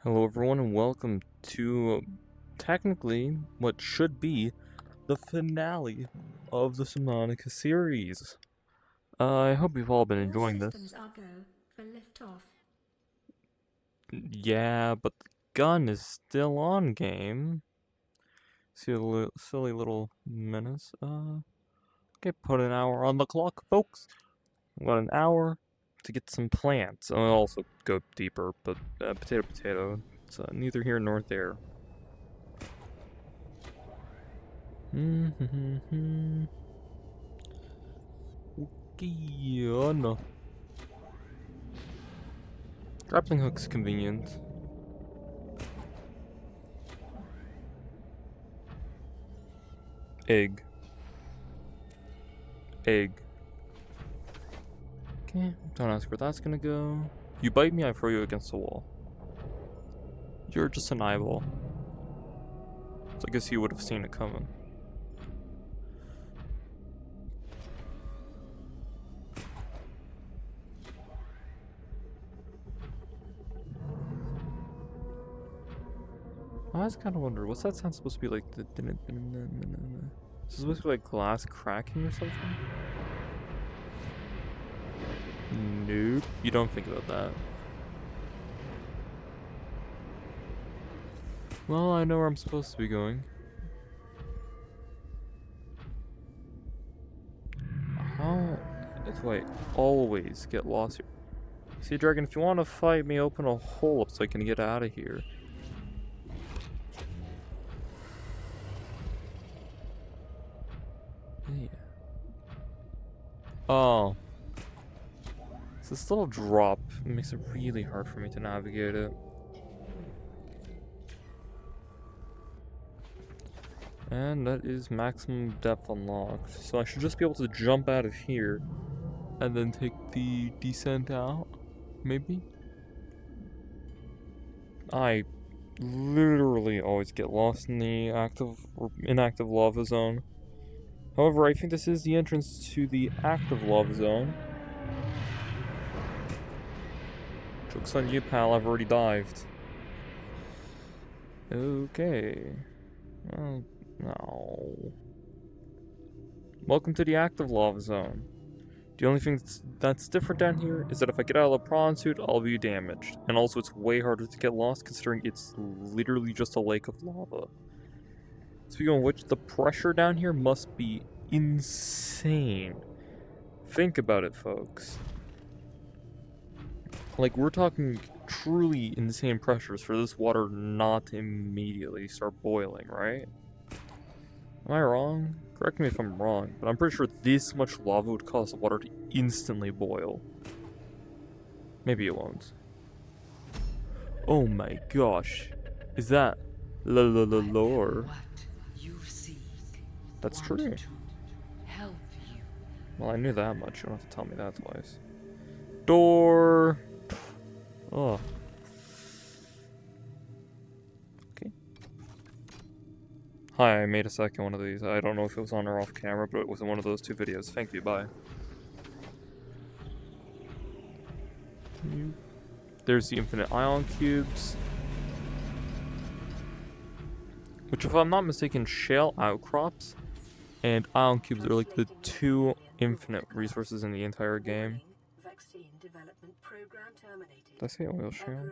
Hello everyone and welcome to technically what should be the finale of the Subnautica series. I hope you've all been All enjoying systems this. are go for liftoff. Yeah, but the gun is still on game. See a silly little menace. Okay, put an hour on the clock, folks. We got an hour to get some plants. I'll also go deeper, but potato. It's neither here nor there. Kiana. Grappling hook's convenient. Egg. Egg. Okay, don't ask where that's gonna go. You bite me, I throw you against the wall. You're just an eyeball. So I guess you would have seen it coming. I was kind of wondering, what's that sound supposed to be like? Is it supposed to be like glass cracking or something? Nope. You don't think about that. Well, I know where I'm supposed to be going. How do I always get lost here? See, Dragon, if you want to fight me, open a hole up so I can get out of here. Yeah. Oh. So this little drop makes it really hard for me to navigate it. And that is maximum depth unlocked. So I should just be able to jump out of here and then take the descent out, maybe? I literally always get lost in the active or inactive lava zone. However, I think this is the entrance to the active lava zone. Joke's on you, pal, I've already dived. Okay. Oh, no. Welcome to the active lava zone. The only thing that's different down here is that if I get out of the prawn suit, I'll be damaged. And also it's way harder to get lost considering it's literally just a lake of lava. Speaking of which, the pressure down here must be insane. Think about it, folks. Like, we're talking truly insane pressures for this water not to immediately start boiling, right? Am I wrong? Correct me if I'm wrong, but I'm pretty sure this much lava would cause the water to instantly boil. Maybe it won't. Oh my gosh. Is that lore? That's true. Well, I knew that much. You don't have to tell me that twice. Door! Oh. Okay. Hi, I made a second one of these. I don't know if it was on or off camera, but it was in one of those two videos. Thank you, bye. There's the infinite ion cubes. Which, if I'm not mistaken, shale outcrops and ion cubes are like the two infinite resources in the entire game. Did I say oil shale?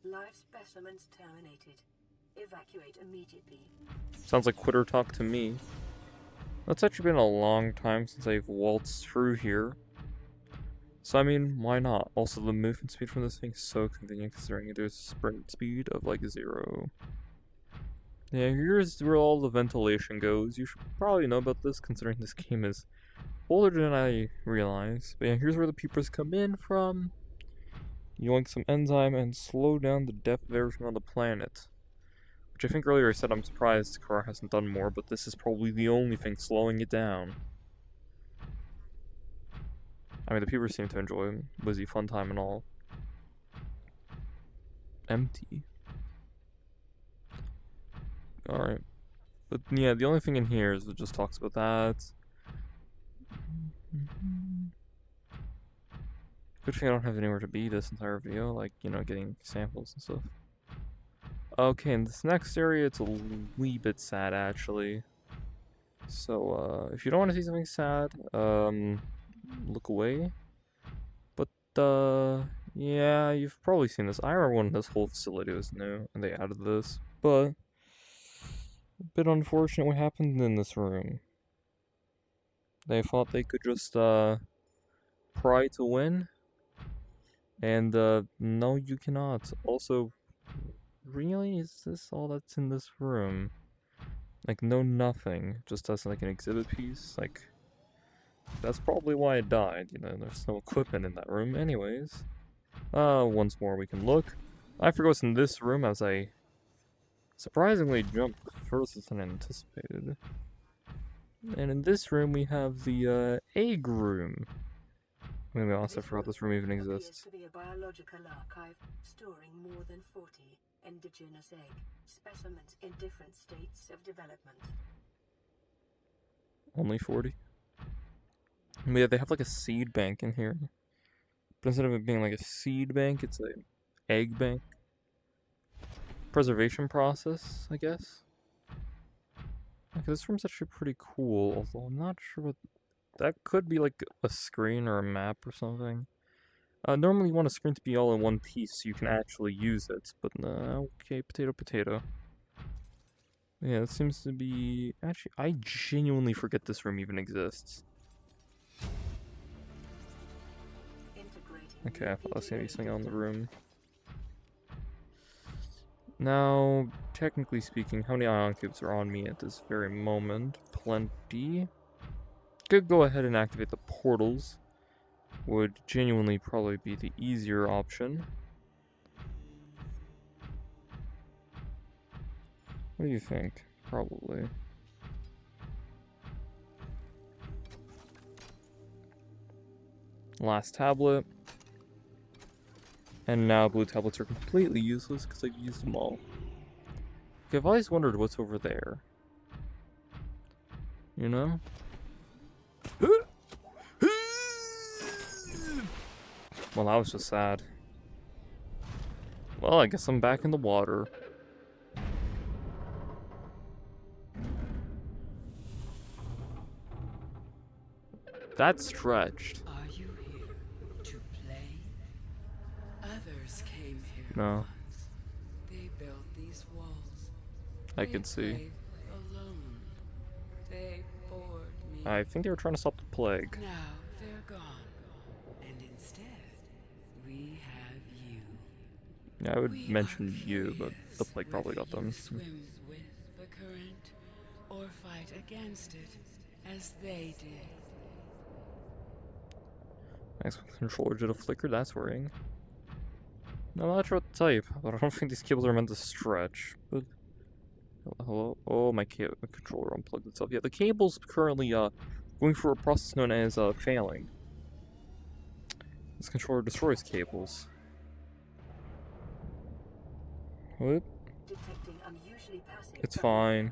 Live specimens terminated. Evacuate immediately. Sounds like quitter talk to me. It's actually been a long time since I've waltzed through here. So I mean, why not? Also, the movement speed from this thing is so convenient considering there's a sprint speed of like 0. Yeah, here's where all the ventilation goes. You should probably know about this considering this game is older than I realize. But yeah, here's where the peepers come in from. Yoink some enzyme and slow down the death of everything on the planet. Which I think earlier I said I'm surprised Car hasn't done more, but this is probably the only thing slowing it down. I mean, the people seem to enjoy Wizzy fun time and all. Empty. Alright. But yeah, the only thing in here is it just talks about that. Good thing I don't have anywhere to be this entire video, like, you know, getting samples and stuff. Okay, in this next area, it's a wee bit sad, actually. So, if you don't want to see something sad, look away. But, yeah, you've probably seen this. I remember when this whole facility was new, and they added this, but a bit unfortunate what happened in this room. They thought they could just, pry to win, and, no, you cannot. Also, really, is this all that's in this room? Like, no nothing, just as, like, an exhibit piece, like... That's probably why it died, you know, there's no equipment in that room anyways. Once more we can look. I forgot what's in this room as I surprisingly jumped further than anticipated. And in this room we have the, egg room. I'm gonna be honest, I forgot this room even exists. To be a biological archive storing more than 40 indigenous egg specimens in different states of development. Only 40? Yeah, they have like a seed bank in here. But instead of it being like a seed bank, it's an egg bank. Preservation process, I guess. Okay, this room's actually pretty cool, although I'm not sure what... That could be like a screen or a map or something. Normally you want a screen to be all in one piece so you can actually use it, but okay, potato potato. Yeah, it seems to be... Actually, I genuinely forget this room even exists. Okay, I thought I was gonna be something on the room. Now, technically speaking, how many ion cubes are on me at this very moment? Plenty. Could go ahead and activate the portals. Would genuinely probably be the easier option. What do you think? Probably. Last tablet. And now blue tablets are completely useless because I've used them all. Okay, I've always wondered what's over there. You know? Well, that was just sad. Well, I guess I'm back in the water. That stretched. Are you here to play? Others came here No. once. They built these walls. I can see. Played alone. They bored me. I think they were trying to stop the plague. Now they're gone. And instead, we have you. Yeah, I would We mention are you, but the curious plague probably got whether them. you swim with the current or fight against it as they did. Next controller did a flicker, that's worrying. No, I'm not sure what to type, but I don't think these cables are meant to stretch. But hello? Oh, my controller unplugged itself. Yeah, the cable's currently going through a process known as failing. This controller destroys cables. Whoop. Detecting unusually passive It's fine.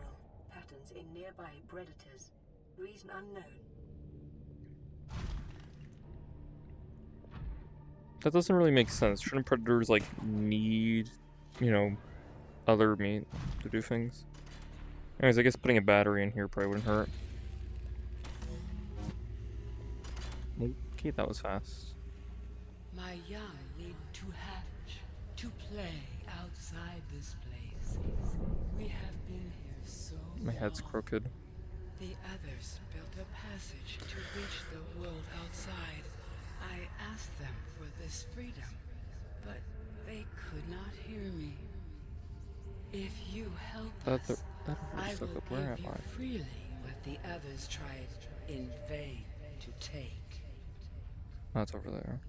patterns in nearby predators. Reason unknown. That doesn't really make sense. Shouldn't predators, like, need, you know, other meat to do things? Anyways, I guess putting a battery in here probably wouldn't hurt. Okay, that was fast. My young need to hatch, to play outside this place. We have been here so My head's long. crooked. The others built a passage to reach the world outside. I asked them for this freedom, but they could not hear me. If you help That us, really I stuck will up. Where give am you I? freely what the others tried in vain to take. That's over there.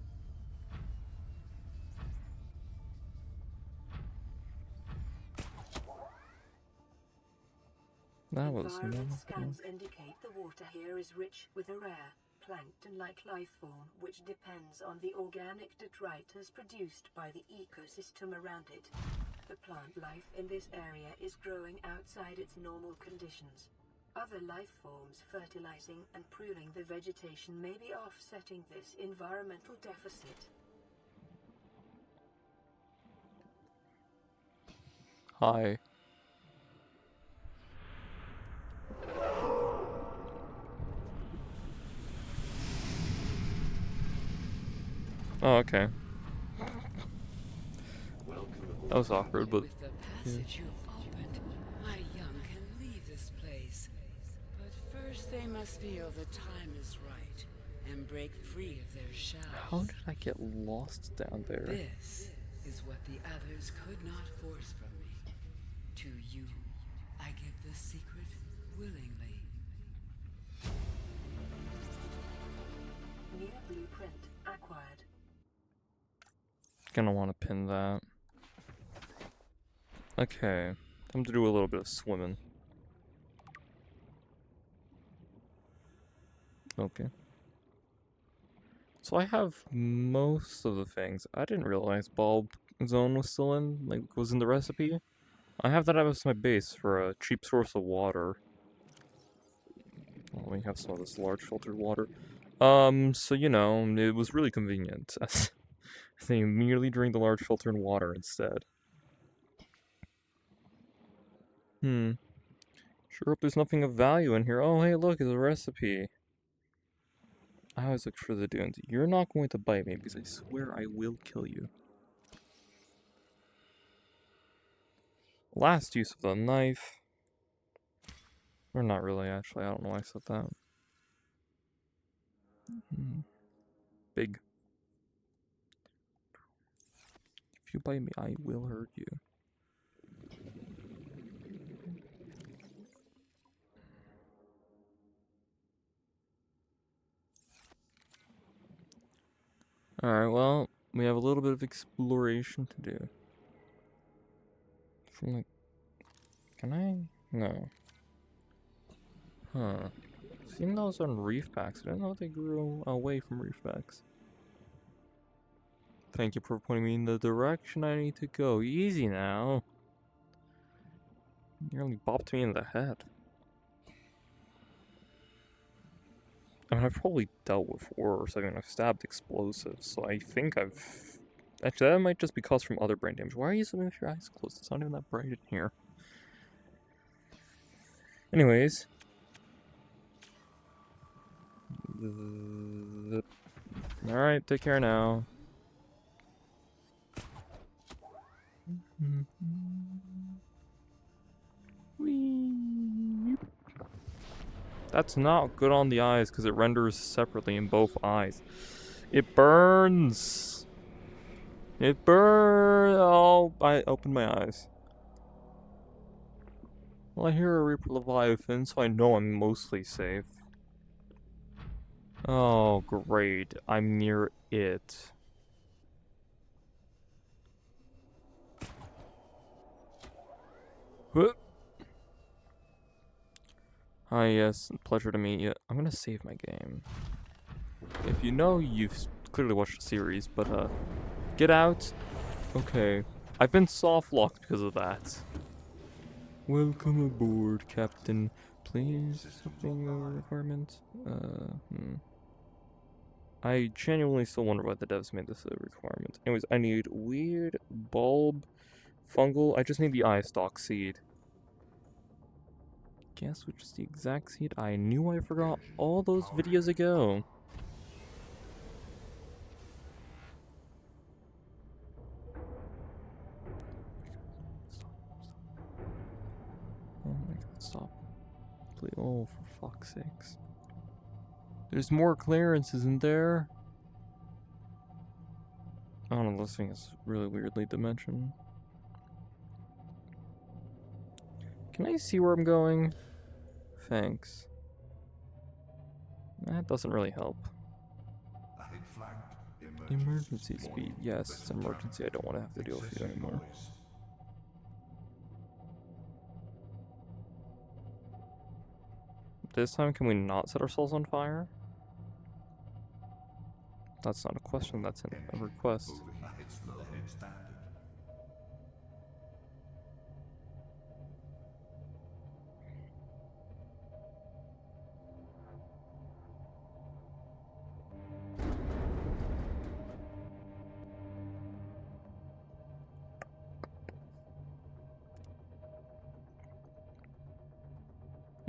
That was Environment nothing. scans indicate the water here is rich with a rare, plankton-like life form which depends on the organic detritus produced by the ecosystem around it. The plant life in this area is growing outside its normal conditions. Other life forms fertilizing and pruning the vegetation may be offsetting this environmental deficit. Hi. Oh, okay. That was awkward, but With the passage you've opened, my young can leave this place. But first they must feel the time is right and break free of their shells. how did I get lost down there? This is what the others could not force from me. To you, I give the secret willingly. New blueprint acquired. Gonna want to pin that. Okay, time to do a little bit of swimming. Okay. So I have most of the things. I didn't realize bulb zone was still in, like, was in the recipe. I have that as my base for a cheap source of water. Well, we have some of this large filtered water. So you know, it was really convenient. They immediately drink the large filtered water instead. Sure hope there's nothing of value in here. Oh, hey, look, it's a recipe. I always look for the dunes. You're not going to bite me because I swear I will kill you. Last use of the knife. Or not really, actually. I don't know why I said that. Big. If you bite me, I will hurt you. Alright, well, we have a little bit of exploration to do. From like... Can I? No. Huh. Seen those on reef backs. I didn't know they grew away from reef backs. Thank you for pointing me in the direction I need to go. Easy now. You nearly bopped me in the head. I mean, I've probably dealt with horrors. I mean, I've stabbed explosives, so I think I've... Actually, that might just be caused from other brain damage. Why are you sitting with your eyes closed? It's not even that bright in here. Anyways. Alright, take care now. Whee. That's not good on the eyes because it renders separately in both eyes. It burns. It burns. Oh, I opened my eyes. Well, I hear a Reaper Leviathan, so I know I'm mostly safe. Oh, great. I'm near it. Huh. Hi, yes, pleasure to meet you. I'm gonna save my game. If you know, you've clearly watched the series, but, get out. Okay. I've been soft-locked because of that. Welcome aboard, Captain. Please, something requirement? I genuinely still wonder why the devs made this a requirement. Anyways, I need weird bulb fungal. I just need the eye stalk seed. Guess which is the exact seed I knew I forgot all those videos ago. Oh my god, stop. Please. Oh, for fuck's sakes. There's more clearance, isn't there? I don't know, this thing is really weirdly dimensioned. Can I see where I'm going? Thanks. That doesn't really help. Emergency speed. Yes, it's an emergency. I don't want to have to deal with you anymore. This time, can we not set ourselves on fire? That's not a question, that's a request.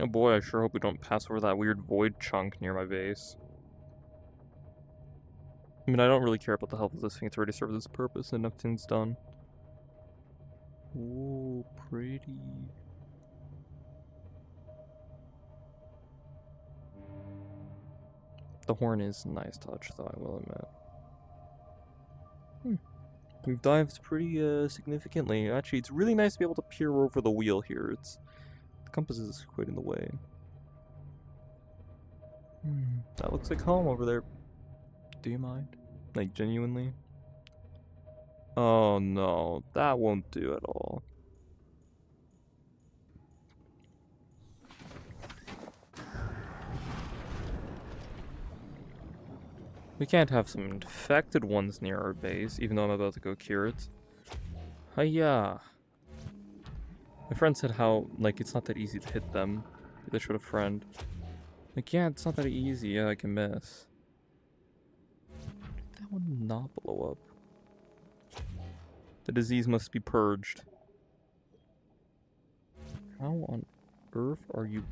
Oh boy, I sure hope we don't pass over that weird void chunk near my base. I mean, I don't really care about the health of this thing. It's already served its purpose and nothing's done. Ooh, pretty. The horn is a nice touch, though, I will admit. We've dived pretty significantly. Actually, it's really nice to be able to peer over the wheel here. The compass is quite in the way. That looks like home over there. Do you mind? Like, genuinely? Oh no, that won't do at all. We can't have some infected ones near our base, even though I'm about to go cure it. Hiya! My friend said how, like, it's not that easy to hit them. They showed a friend. Like, yeah, it's not that easy. Yeah, I can miss. That one not blow up. The disease must be purged. How on earth are you...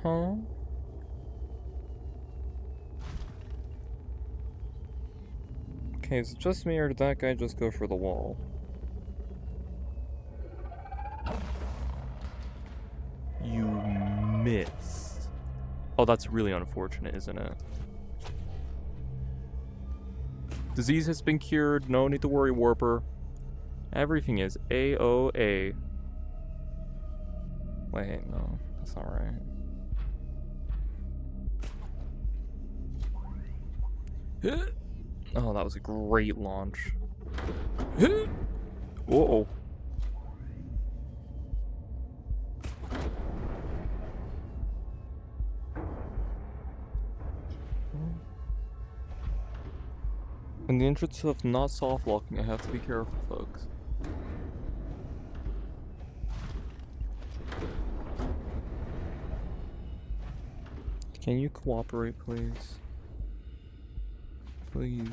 Huh? Okay, is it just me or did that guy just go for the wall? You missed. Oh, that's really unfortunate, isn't it? Disease has been cured. No need to worry, Warper. Everything is A-O-A. Wait, no. That's not right. Oh, that was a great launch. Whoa. In the interest of not soft locking, I have to be careful, folks. Can you cooperate, please? Please.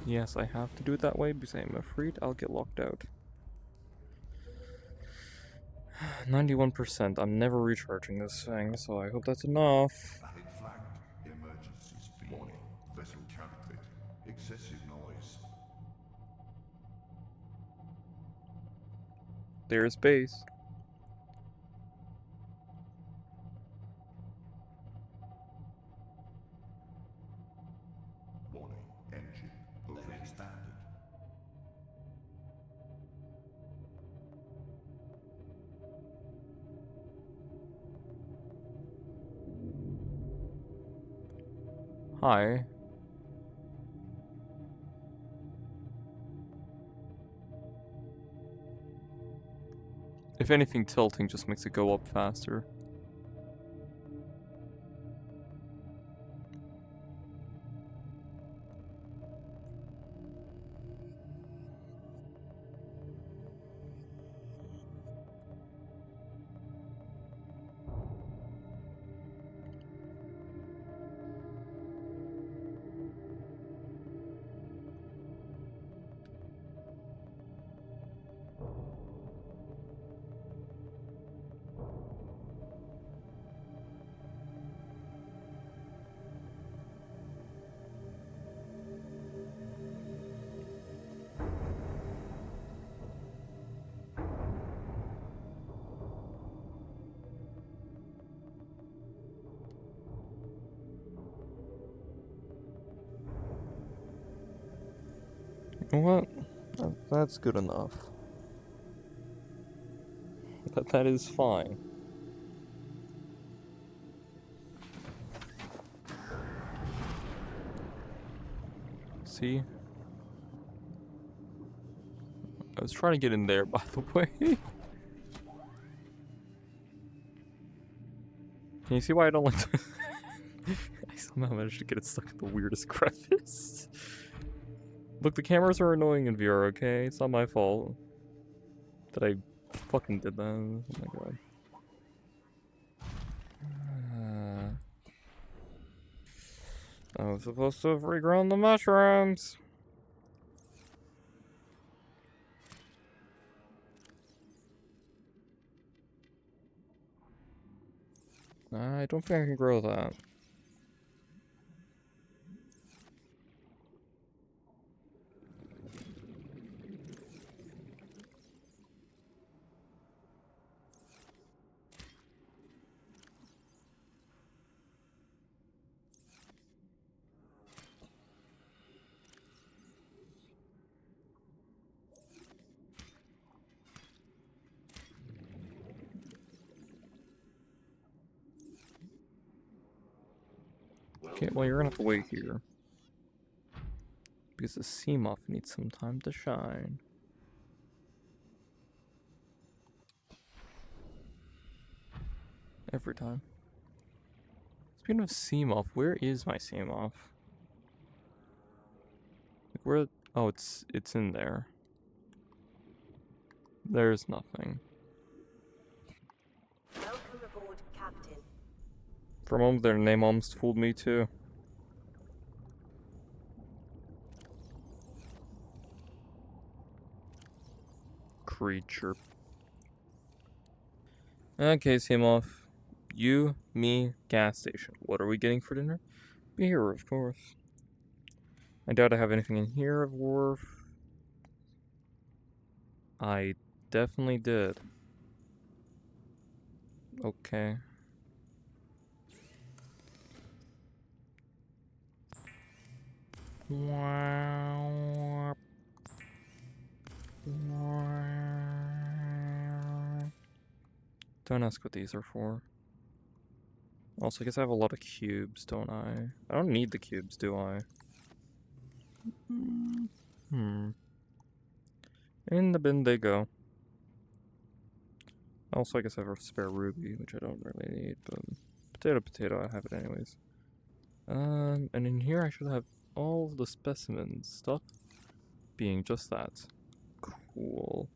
Yes, I have to do it that way because I'm afraid I'll get locked out. 91%. I'm never recharging this thing, so I hope that's enough. Valid flag. Emergencies. Warning. Vessel counterfeit. Excessive noise. There's base. Warning. Engine overexpanded. Hi. If anything, tilting just makes it go up faster. What? That's good enough. That is fine. See? I was trying to get in there, by the way. Can you see why I don't like to... I somehow managed to get it stuck in the weirdest crevice. Look, the cameras are annoying in VR, okay? It's not my fault that I fucking did that. Oh my god. I was supposed to have regrown the mushrooms. I don't think I can grow that. Okay, well, you're gonna have to wait here. Because the sea moth needs some time to shine. Every time. Speaking of sea moth, where is my sea moth? Like where? Oh, it's in there. There's nothing. Welcome aboard, Captain. For a moment, their name almost fooled me too. Creature. Okay, Seamoth. You, me, gas station. What are we getting for dinner? Beer, of course. I doubt I have anything in here of worth. I definitely did. Okay. Wow. Don't ask what these are for. Also, I guess I have a lot of cubes, don't I? I don't need the cubes, do I? In the bin they go. Also, I guess I have a spare ruby, which I don't really need, but potato, I have it anyways. And in here I should have all the specimens stuff being just that. Cool.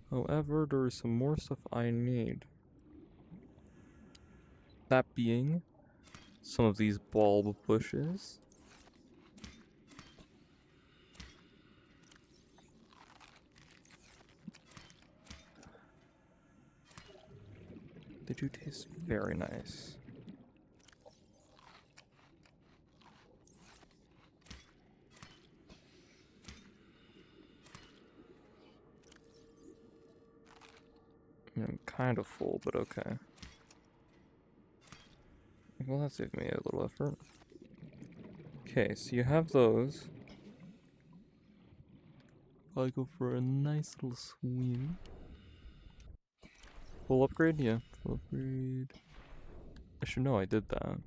However, there is some more stuff I need. That being some of these bulb bushes. They do taste very nice. I'm kind of full, but okay. Well, that saved me a little effort. Okay, so you have those. I'll go for a nice little swim. Full upgrade? Yeah, full upgrade. I should know I did that.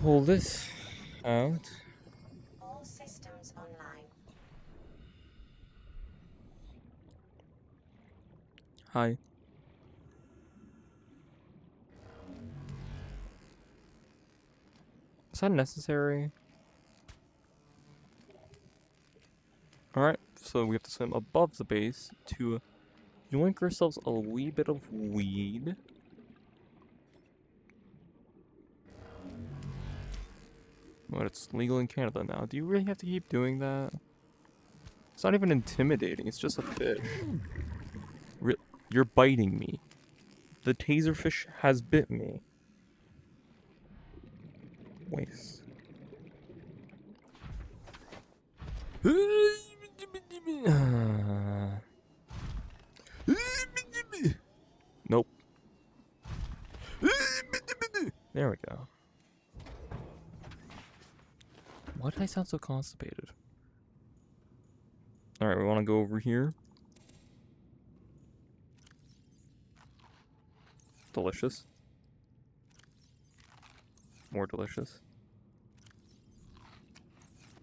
Pull this out. All systems online. Hi. Is that necessary? Alright, so we have to swim above the base to yoink ourselves a wee bit of weed. But it's legal in Canada now. Do you really have to keep doing that? It's not even intimidating, it's just a fish. You're biting me. The taserfish has bit me. Waste. Nope. There we go. Why did I sound so constipated? Alright, we want to go over here. Delicious. More delicious.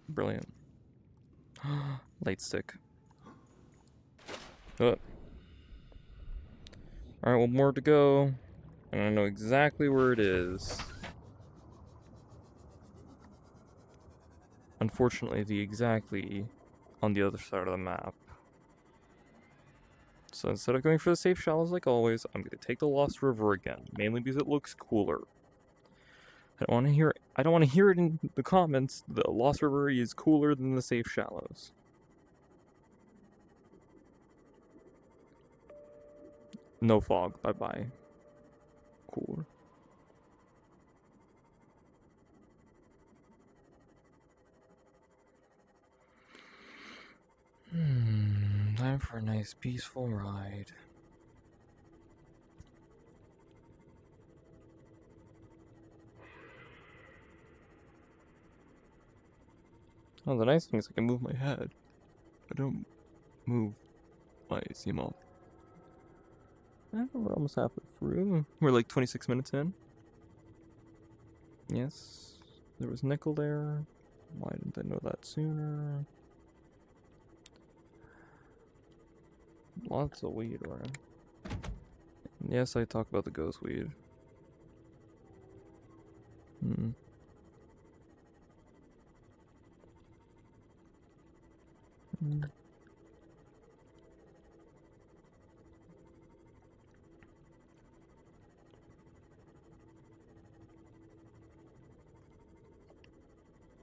Brilliant. Light stick. Alright, one more to go. And I know exactly where it is. Unfortunately, the exactly on the other side of the map. So instead of going for the safe shallows like always, I'm gonna take the Lost River again, mainly because it looks cooler. I don't want to hear it in the comments. The Lost River is cooler than the safe shallows. No fog. Bye bye. Cooler. Time for a nice peaceful ride. Oh, the nice thing is I can move my head. I don't move my CMOL. We're almost halfway through. We're like 26 minutes in. Yes, there was nickel there. Why didn't I know that sooner? Lots of weed around. Yes, I talk about the ghost weed.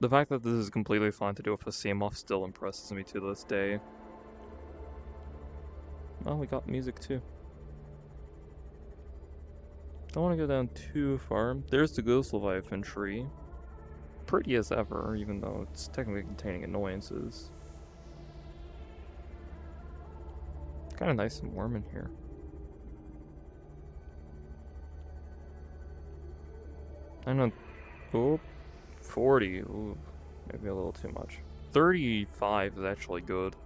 The fact that this is completely fine to do with a CMOF still impresses me to this day. Oh, we got music too. Don't want to go down too far. There's the Ghost Leviathan tree. Pretty as ever, even though it's technically containing annoyances. Kind of nice and warm in here. I don't know. Oh, 40. Ooh, maybe a little too much. 35 is actually good.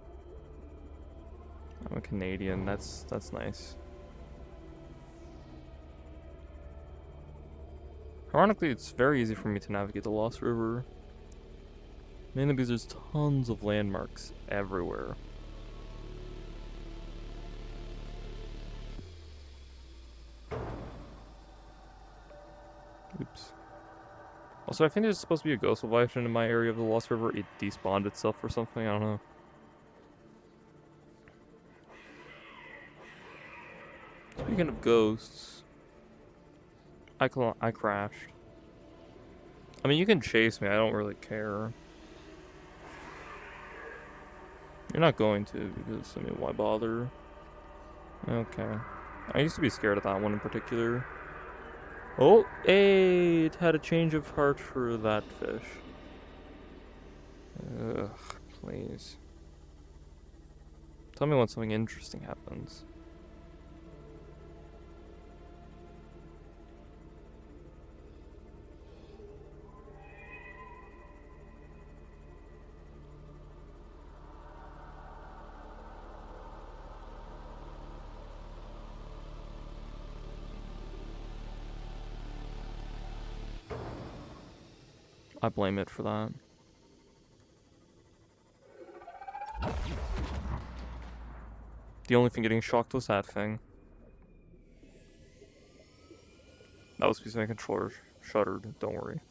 I'm a Canadian. That's nice. Ironically, it's very easy for me to navigate the Lost River. Mainly because there's tons of landmarks everywhere. Oops. Also, I think there's supposed to be a ghost leviathan in my area of the Lost River. It despawned itself or something, I don't know. Speaking of ghosts, I crashed. I mean, you can chase me, I don't really care. You're not going to, because, I mean, why bother? Okay. I used to be scared of that one in particular. Oh, hey, it had a change of heart for that fish. Ugh, please. Tell me when something interesting happens. I blame it for that. The only thing getting shocked was that thing. That was because my controller shuddered, don't worry.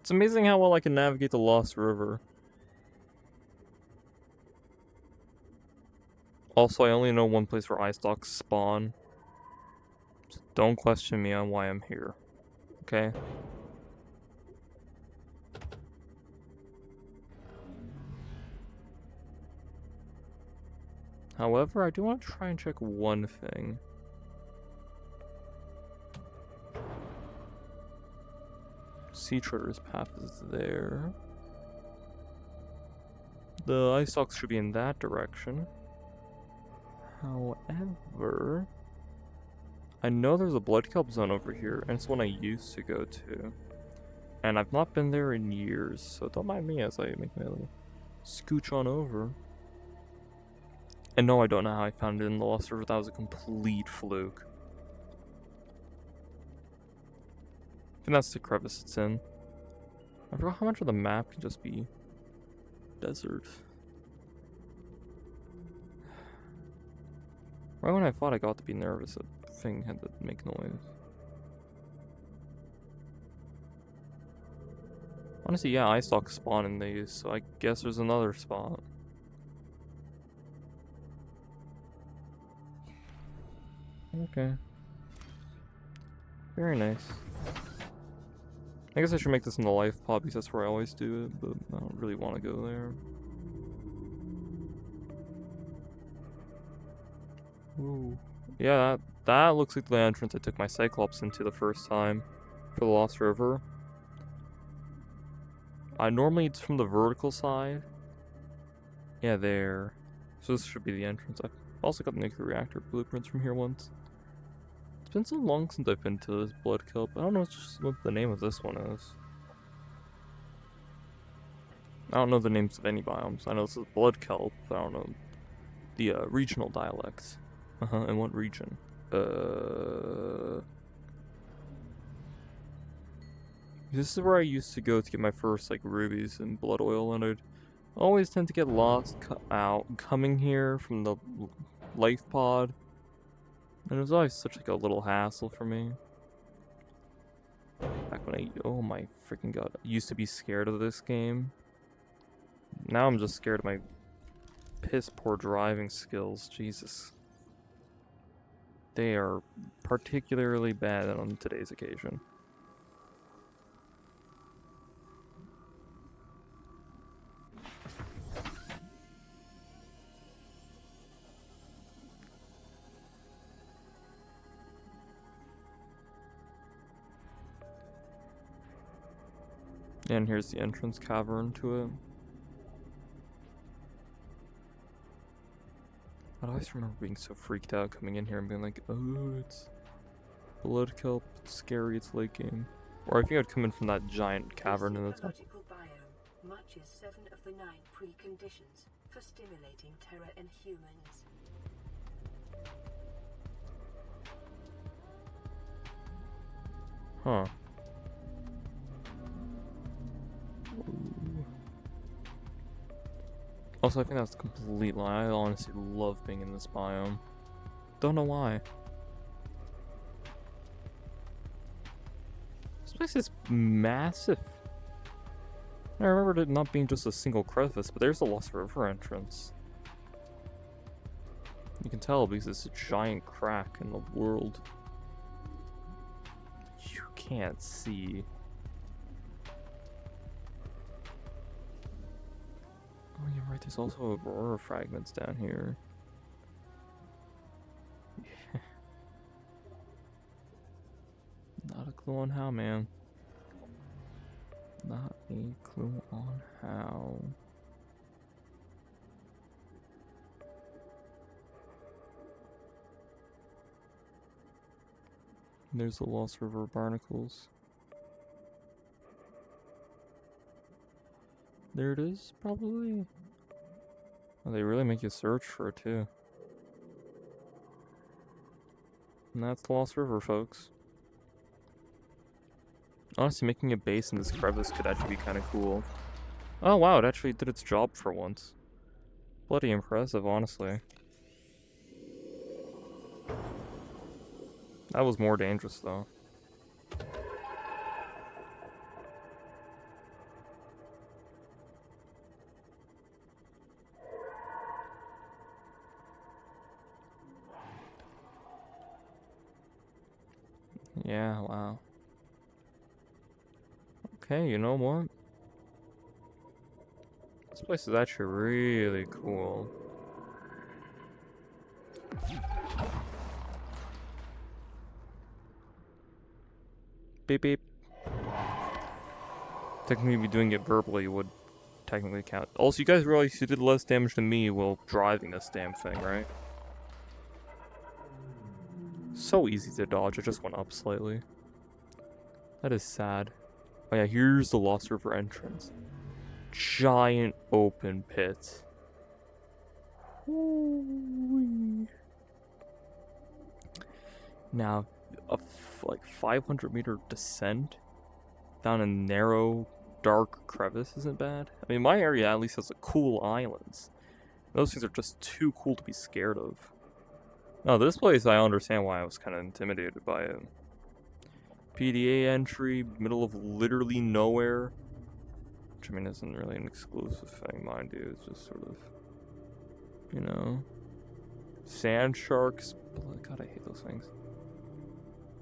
It's amazing how well I can navigate the Lost River. Also, I only know one place where ice docks spawn. So don't question me on why I'm here. Okay? However, I do want to try and check one thing. Sea Treader's path is there. The ice docks should be in that direction. However, I know there's a blood kelp zone over here, and it's one I used to go to. And I've not been there in years, so don't mind me as I make my little scooch on over. And no, I don't know how I found it in the Lost River. That was a complete fluke. I think that's the crevice it's in. I forgot how much of the map can just be desert. Right when I thought I got to be nervous, a thing had to make noise. Honestly, yeah, ice docks spawn in these, so I guess there's another spot. Okay. Very nice. I guess I should make this in the life pod because that's where I always do it, but I don't really want to go there. Ooh. Yeah, that looks like the entrance I took my Cyclops into the first time for the Lost River. Normally it's from the vertical side. Yeah, there. So this should be the entrance. I've also got the nuclear reactor blueprints from here once. It's been so long since I've been to this blood kelp. I don't know just what the name of this one is. I don't know the names of any biomes. I know this is blood kelp, but I don't know the regional dialects. In what region? This is where I used to go to get my first like rubies and blood oil, and I'd always tend to get lost coming here from the life pod, and it was always such like a little hassle for me. Back when oh my freaking god, I used to be scared of this game. Now I'm just scared of my piss poor driving skills. Jesus. They are particularly bad on today's occasion. And here's the entrance cavern to it. I always remember being so freaked out coming in here and being like, oh, it's blood kelp, it's scary, it's late game. Or I think I'd come in from that giant cavern in the top. Biome matches 7 of the 9 preconditions for stimulating terror in humans. Huh. Also, I think that's a complete lie. I honestly love being in this biome. Don't know why. This place is massive. I remembered it not being just a single crevice, but there's the Lost River entrance. You can tell because it's a giant crack in the world. You can't see. Oh, you're right, there's also Aurora fragments down here. Not a clue on how, man. Not a clue on how. There's the Lost River barnacles. There it is, probably. Oh, they really make you search for it, too. And that's the Lost River, folks. Honestly, making a base in this crevice could actually be kind of cool. Oh, wow, it actually did its job for once. Bloody impressive, honestly. That was more dangerous, though. Yeah, wow. Okay, you know what? This place is actually really cool. Beep beep. Technically, me doing it verbally would technically count. Also, you guys realize you did less damage than me while driving this damn thing, right? So easy to dodge, it just went up slightly. That is sad. Oh yeah, here's the Lost River entrance. Giant open pit. Now, a like 500-meter descent down a narrow, dark crevice isn't bad. I mean, my area at least has cool islands. Those things are just too cool to be scared of. Now, this place, I understand why I was kind of intimidated by it. PDA entry, middle of literally nowhere. Which, I mean, isn't really an exclusive thing, mind you. It's just sort of, you know. Sand sharks, God, I hate those things.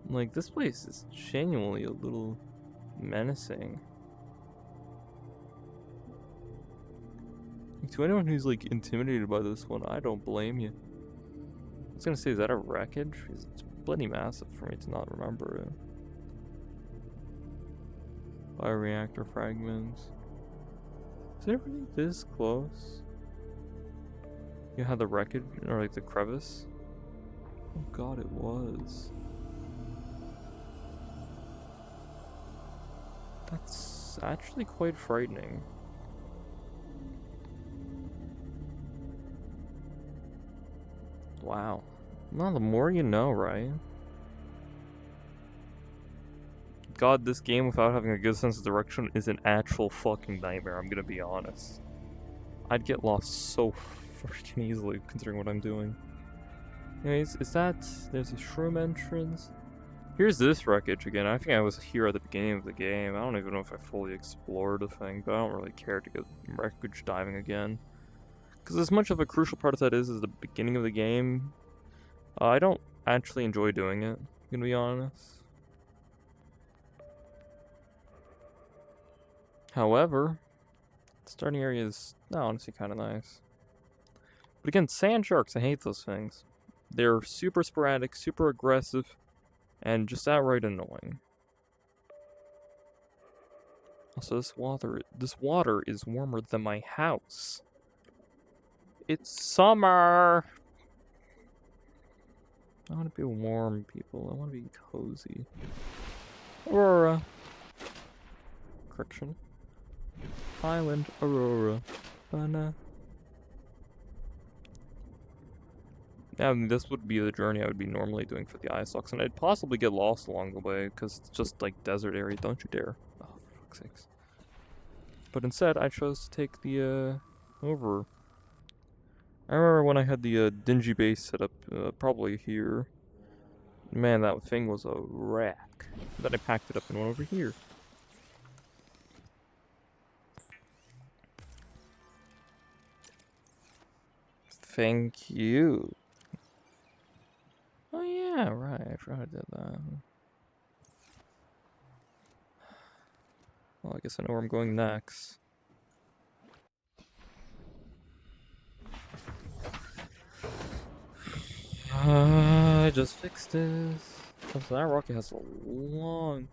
Like, this place is genuinely a little menacing. To anyone who's like intimidated by this one, I don't blame you. I was gonna say, is that a wreckage? Because it's plenty massive for me to not remember it. Bioreactor fragments. Is it really this close? You had the wreckage, or like the crevice? Oh god, it was. That's actually quite frightening. Wow. Well, the more you know, right? God, this game without having a good sense of direction is an actual fucking nightmare, I'm gonna be honest. I'd get lost so freaking easily considering what I'm doing. Anyways, is that... there's a shroom entrance? Here's this wreckage again. I think I was here at the beginning of the game. I don't even know if I fully explored the thing, but I don't really care to go wreckage diving again. Because as much of a crucial part of that is the beginning of the game, I don't actually enjoy doing it, I'm gonna be honest. However, the starting area is honestly kind of nice. But again, sand sharks, I hate those things. They're super sporadic, super aggressive, and just outright annoying. Also, this water is warmer than my house. It's summer! I want to be warm, people. I want to be cozy. Aurora. Correction. Island Aurora. Banana. Yeah, I mean, this would be the journey I would be normally doing for the ice locks, and I'd possibly get lost along the way, because it's just like desert area, don't you dare. Oh, for fuck's sakes. But instead, I chose to take the, over. I remember when I had the, dingy base set up, probably here. Man, that thing was a wreck. Then I packed it up and went over here. Thank you. Oh yeah, right, I forgot I did that. Well, I guess I know where I'm going next. I just fixed this. Also, that rocket has a long...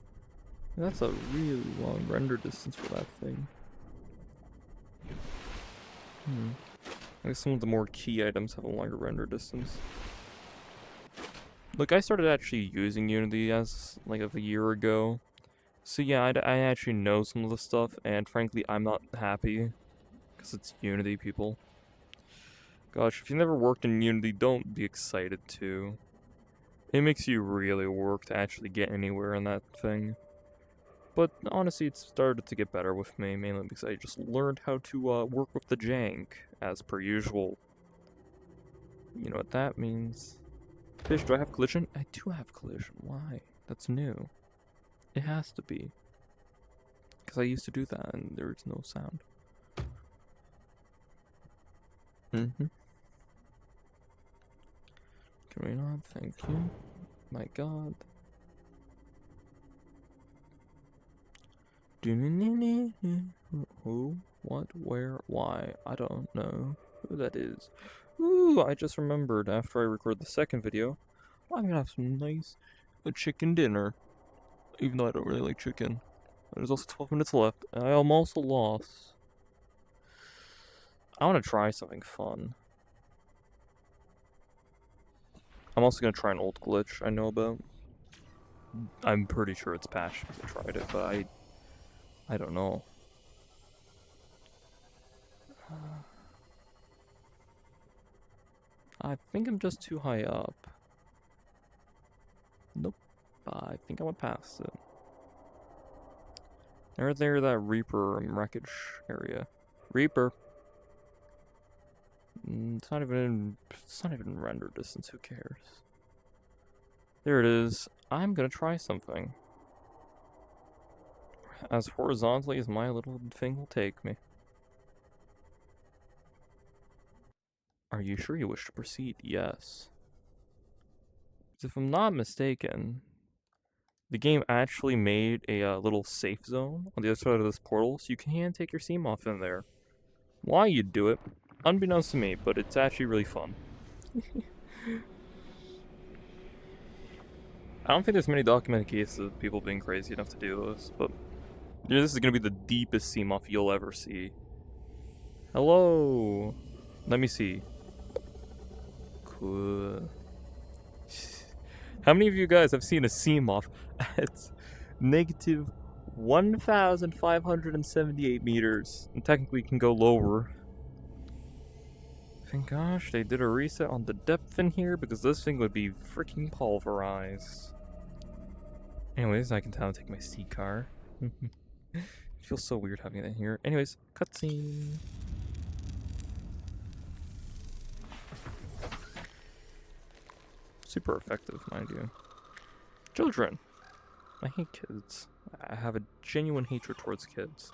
That's a really long render distance for that thing. I guess some of the more key items have a longer render distance. Look, I started actually using Unity as, like, of a year ago. So yeah, I actually know some of the stuff, and frankly, I'm not happy. Because it's Unity, people. Gosh, if you never worked in Unity, don't be excited to. It makes you really work to actually get anywhere in that thing. But honestly, it started to get better with me, mainly because I just learned how to work with the jank, as per usual. You know what that means. Fish, do I have collision? I do have collision. Why? That's new. It has to be. Because I used to do that and there was no sound. Can we not? Thank you. My god. Who? What? Where? Why? I don't know who that is. Ooh, I just remembered after I record the second video, I'm gonna have some nice chicken dinner. Even though I don't really like chicken. There's also 12 minutes left. I am also lost. I want to try something fun. I'm also gonna try an old glitch I know about. I'm pretty sure it's patched because I tried it, but I don't know. I think I'm just too high up. Nope. I think I went past it. Right there, that Reaper wreckage area. Reaper. It's not even render distance. Who cares? There it is. I'm gonna try something. As horizontally as my little thing will take me. Are you sure you wish to proceed? Yes. If I'm not mistaken, the game actually made a little safe zone on the other side of this portal, so you can take your seam off in there. Why you'd do it, unbeknownst to me, but it's actually really fun. I don't think there's many documented cases of people being crazy enough to do this, but this is gonna be the deepest seam off you'll ever see. Hello! Let me see. Cool. How many of you guys have seen a seam off at negative 1,578 meters? And technically can go lower. Thank gosh they did a reset on the depth in here because this thing would be freaking pulverized. Anyways, I can tell I'm taking my C car. It feels so weird having it in here. Anyways, cutscene. Super effective, mind you. Children. I hate kids. I have a genuine hatred towards kids.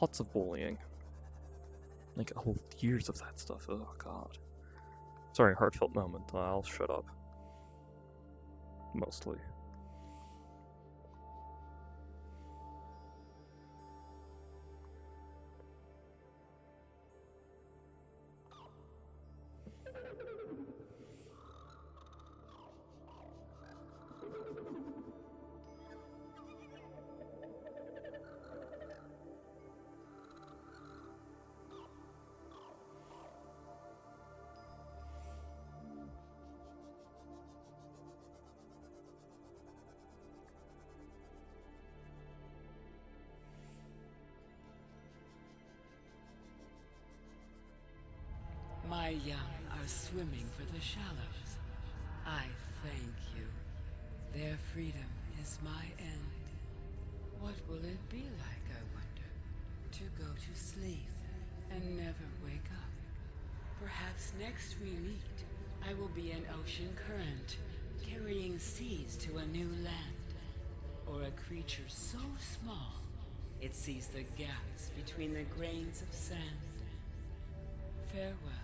Lots of bullying. Like, oh, years of that stuff. Oh, God. Sorry, heartfelt moment. I'll shut up. Mostly. My young are swimming for the shallows. I thank you. Their freedom is my end. What will it be like, I wonder, to go to sleep and never wake up? Perhaps next we meet, I will be an ocean current, carrying seeds to a new land. Or a creature so small, it sees the gaps between the grains of sand. Farewell.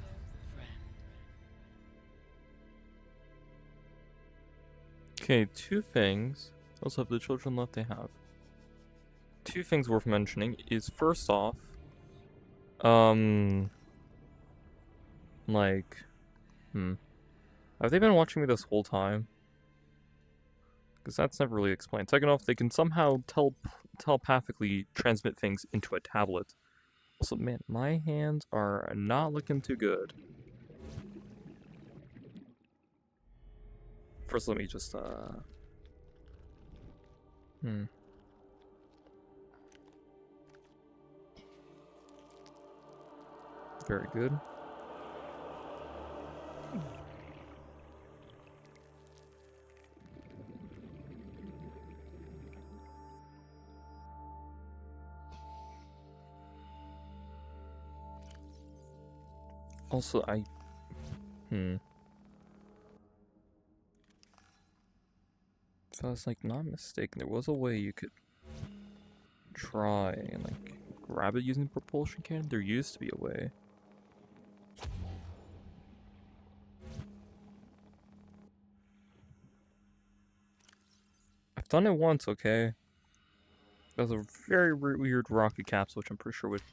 Okay, two things. Also, have the children left they have. Two things worth mentioning is first off, like, have they been watching me this whole time? Because that's never really explained. Second off, they can somehow telepathically transmit things into a tablet. Also, man, my hands are not looking too good. First, let me just, Very good. Also, if I was, like, not mistaken, there was a way you could try and, like, grab it using the propulsion cannon. There used to be a way. I've done it once, okay? That was a very weird rocket capsule, which I'm pretty sure would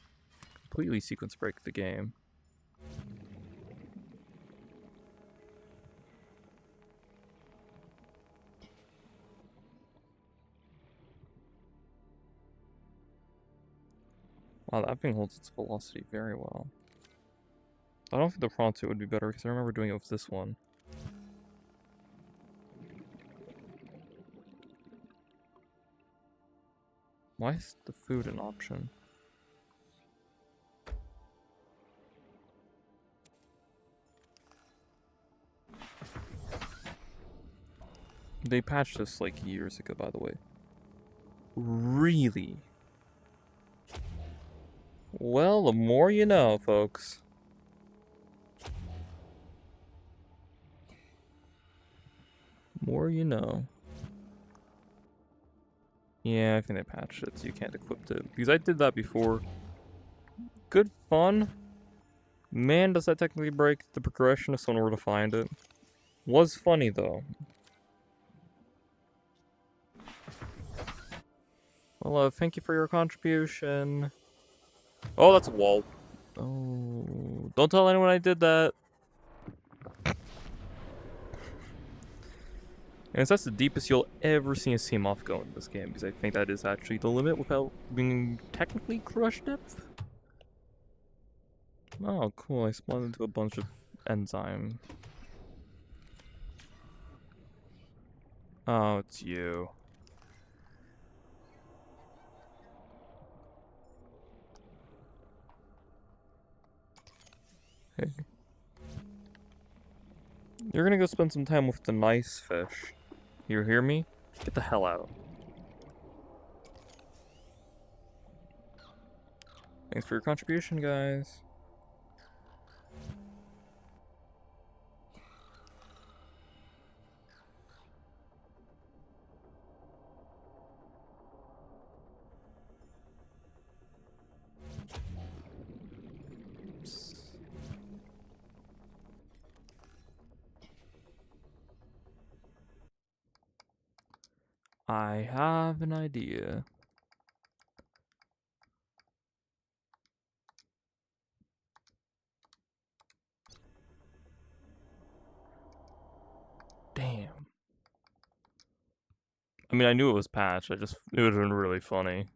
completely sequence break the game. Wow, that thing holds its velocity very well. I don't think the Pronto would be better, because I remember doing it with this one. Why is the food an option? They patched this like years ago, by the way. Really? Well, the more you know, folks. More you know. Yeah, I think they patched it so you can't equip it. Because I did that before. Good fun. Man, does that technically break the progression if someone were to find it. Was funny though. Well, thank you for your contribution. Oh, that's a wall. Oh, don't tell anyone I did that. And that's the deepest you'll ever see a sea moth go in this game, because I think that is actually the limit without being technically crush depth. Oh, cool. I spawned into a bunch of enzyme. Oh, it's you. Hey. You're gonna go spend some time with the nice fish. You hear me? Get the hell out. Thanks for your contribution, guys. I have an idea. Damn. I mean, I knew it was patched. It would have been really funny.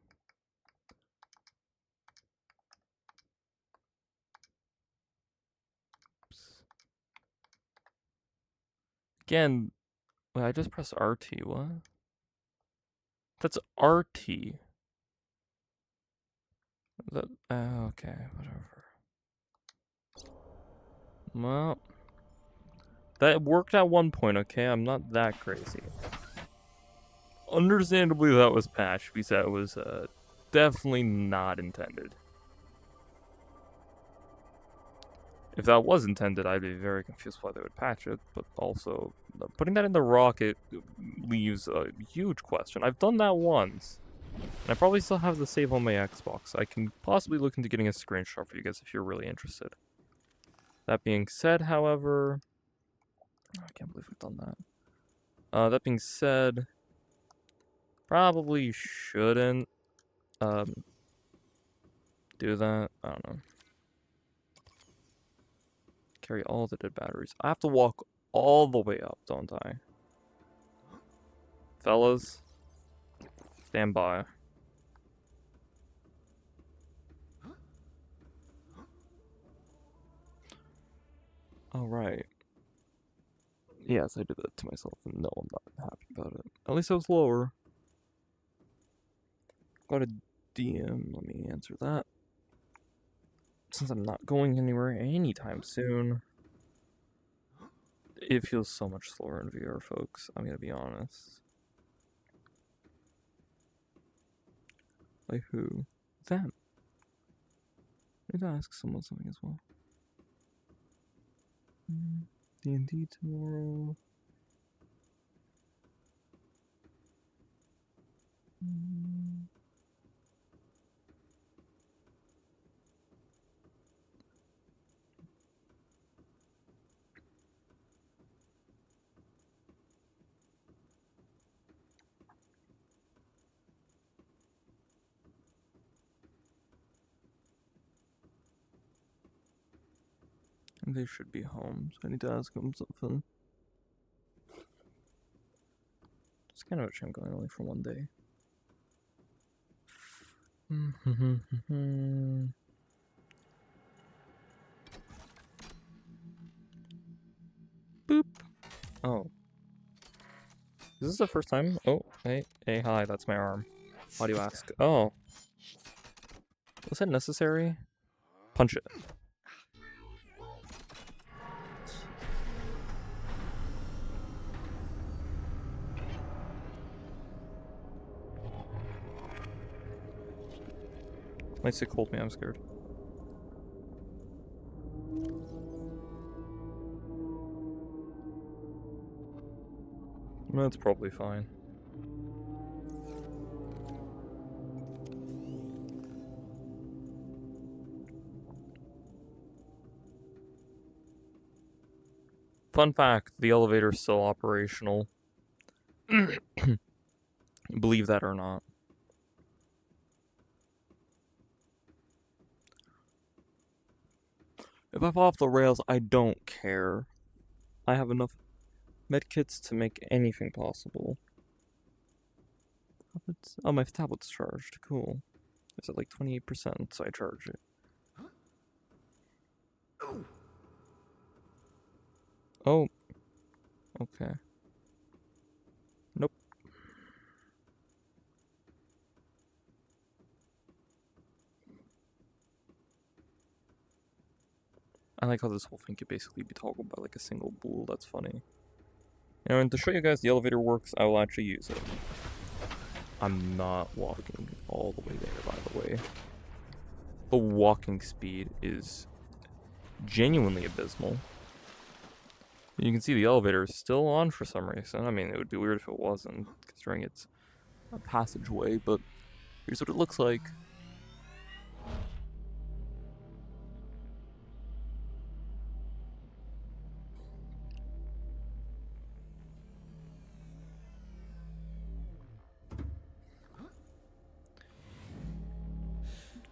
Again, wait, I just pressed RT. What? That's RT. That, okay, whatever. Well, that worked at one point, okay? I'm not that crazy. Understandably, that was patched because that was definitely not intended. If that was intended, I'd be very confused why they would patch it, but also putting that in the rocket leaves a huge question. I've done that once, and I probably still have the save on my Xbox. I can possibly look into getting a screenshot for you guys if you're really interested. That being said, however, I can't believe we've done that. That being said, probably shouldn't do that. I don't know. Carry all the dead batteries. I have to walk all the way up, don't I? Fellas, stand by. Alright. Yes, I did that to myself, and no, I'm not happy about it. At least I was lower. Got a DM, let me answer that. Since I'm not going anywhere anytime soon, it feels so much slower in VR, folks. I'm gonna be honest. Like who? Them. I need to ask someone something as well. D&D tomorrow. They should be home, so I need to ask them something. It's kind of a shame going only for one day. Boop. Oh. Is this the first time? Oh, hey, hi, that's my arm. Why do you ask? Oh. Was that necessary? Punch it. Nice to hold me, I'm scared. That's probably fine. Fun fact, the elevator is still operational. Believe that or not. If I fall off the rails, I don't care. I have enough medkits to make anything possible. Oh, my tablet's charged. Cool. It's at like 28%, so I charge it. Oh. Okay. Nope. I like how this whole thing could basically be toggled by like a single bool. That's funny. And to show you guys the elevator works, I will actually use it. I'm not walking all the way there, by the way. The walking speed is genuinely abysmal. You can see the elevator is still on for some reason. I mean, it would be weird if it wasn't, considering it's a passageway, but here's what it looks like.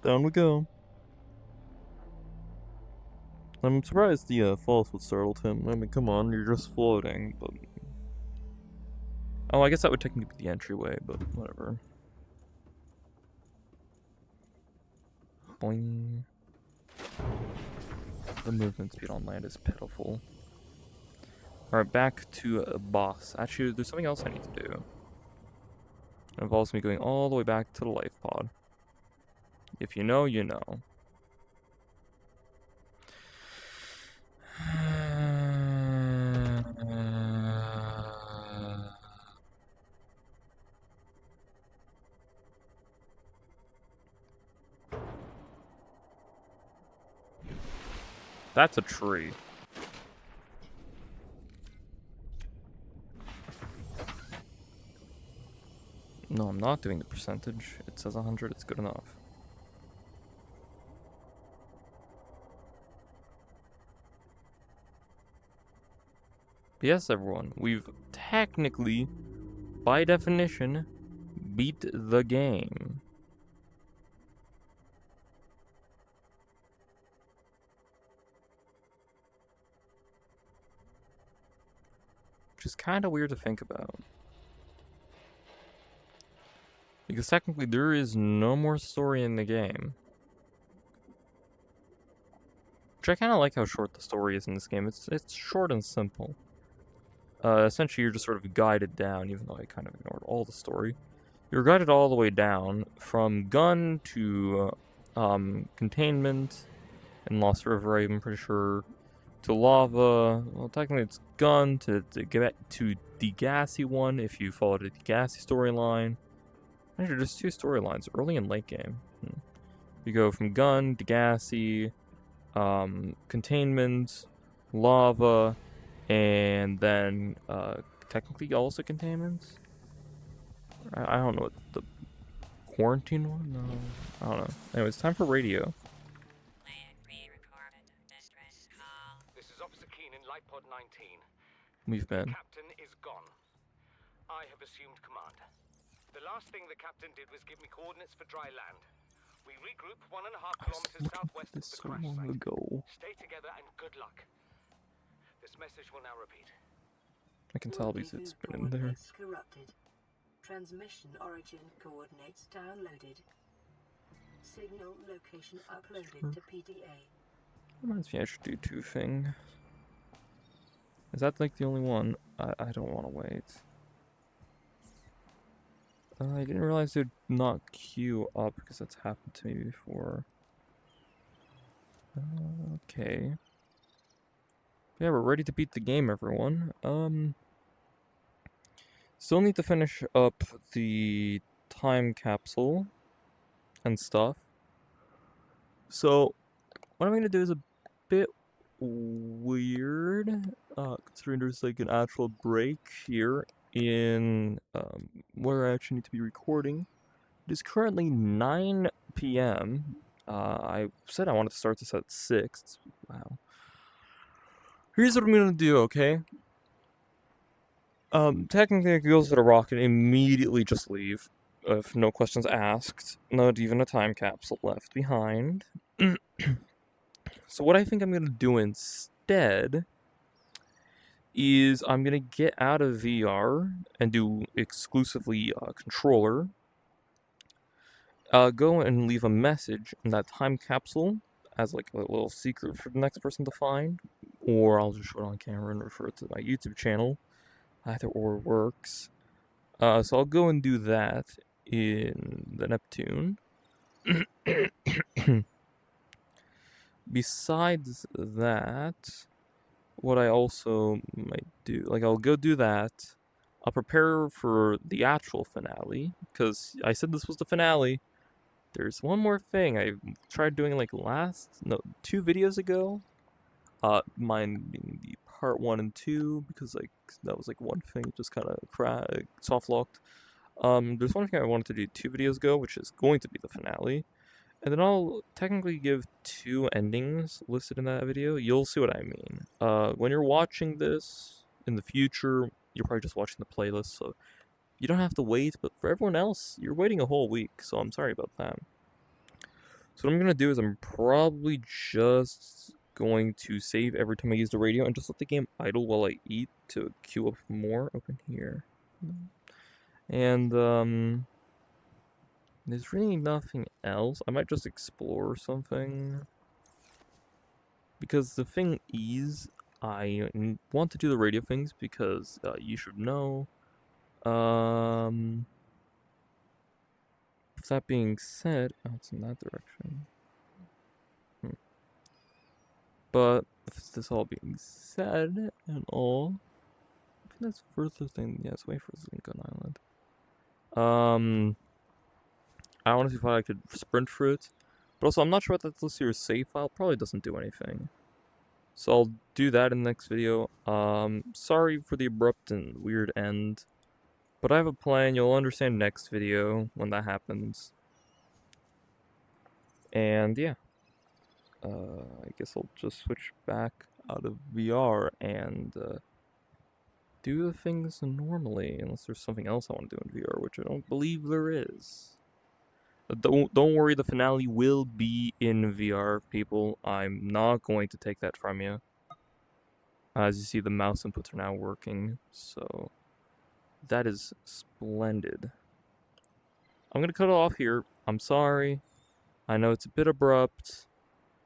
Down we go. I'm surprised the falls would startle him. I mean, come on, you're just floating, but... Oh, I guess that would technically be the entryway, but whatever. Boing. The movement speed on land is pitiful. Alright, back to boss. Actually, there's something else I need to do. It involves me going all the way back to the life pod. If you know, you know. That's a tree. No, I'm not doing the percentage. It says 100, it's good enough. Yes, everyone, we've technically, by definition, beat the game. Which is kind of weird to think about. Because technically there is no more story in the game. Which I kind of like how short the story is in this game. It's short and simple. Essentially you're just sort of guided down, even though I kind of ignored all the story. You're guided all the way down from gun to containment in Lost River, I'm pretty sure, to lava. Well, technically it's gun to get back to the gassy one if you follow the gassy storyline. Actually, there's two storylines, early and late game. You go from gun to gassy, containment, lava, and then technically also containment. I don't know what the quarantine one? No, I don't know. Anyways, time for radio. This is Officer Keen in Light Pod 19. We've been. Captain is gone. I have assumed command. The last thing the captain did was give me coordinates for dry land. We regroup 1.5 kilometers southwest of the So crash long site. ago. Stay together and good luck. This message will now repeat. I can tell because it's been in there. Corrupted. Transmission origin coordinates downloaded. Signal location uploaded to PDA. Reminds me I should do two thing. Is that like the only one? I don't want to wait. I didn't realize they'd not queue up because that's happened to me before. Okay. Yeah, we're ready to beat the game, everyone. Still need to finish up the time capsule and stuff. So, what I'm going to do is a bit weird, considering there's like an actual break here in where I actually need to be recording. It is currently 9 p.m. I said I wanted to start this at 6. Wow. Here's what I'm gonna do, okay? Technically I could go to the rocket and immediately just leave. If no questions asked. Not even a time capsule left behind. So what I think I'm gonna do instead is I'm gonna get out of VR and do exclusively controller. Go and leave a message in that time capsule as like a little secret for the next person to find, or I'll just show it on camera and refer it to my YouTube channel. Either or works. So I'll go and do that in the Neptune. Besides that, what I also might do, like I'll go do that. I'll prepare for the actual finale, because I said this was the finale. There's one more thing I tried doing like 2 videos ago. Mine being the part 1 and 2, because like that was like one thing just kind of soft locked. There's one thing I wanted to do 2 videos ago, which is going to be the finale. And then I'll technically give 2 endings listed in that video. You'll see what I mean. When you're watching this in the future, you're probably just watching the playlist, so you don't have to wait. But for everyone else, you're waiting a whole week, so I'm sorry about that. So what I'm gonna do is I'm probably just going to save every time I use the radio and just let the game idle while I eat to queue up more. Open here. And there's really nothing else. I might just explore something. Because the thing is, I want to do the radio things because you should know. With that being said, oh, it's in that direction. But with this all being said and all, I think that's further than, yeah, it's way further than Gun Island. I honestly thought I could sprint through it, but also I'm not sure what that list here save file probably doesn't do anything. So I'll do that in the next video. Sorry for the abrupt and weird end, but I have a plan. You'll understand next video when that happens. And yeah, I guess I'll just switch back out of VR and do the things normally, unless there's something else I want to do in VR, which I don't believe there is. Don't worry, the finale will be in VR, people. I'm not going to take that from you. As you see, the mouse inputs are now working, so that is splendid. I'm gonna cut it off here. I'm sorry. I know it's a bit abrupt.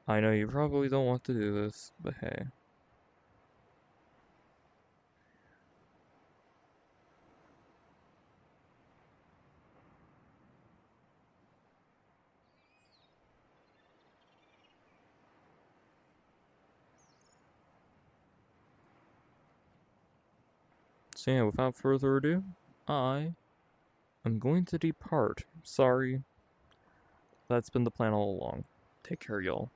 I know you probably don't want to do this, but hey. So yeah, without further ado, I am going to depart. Sorry. That's been the plan all along. Take care, y'all.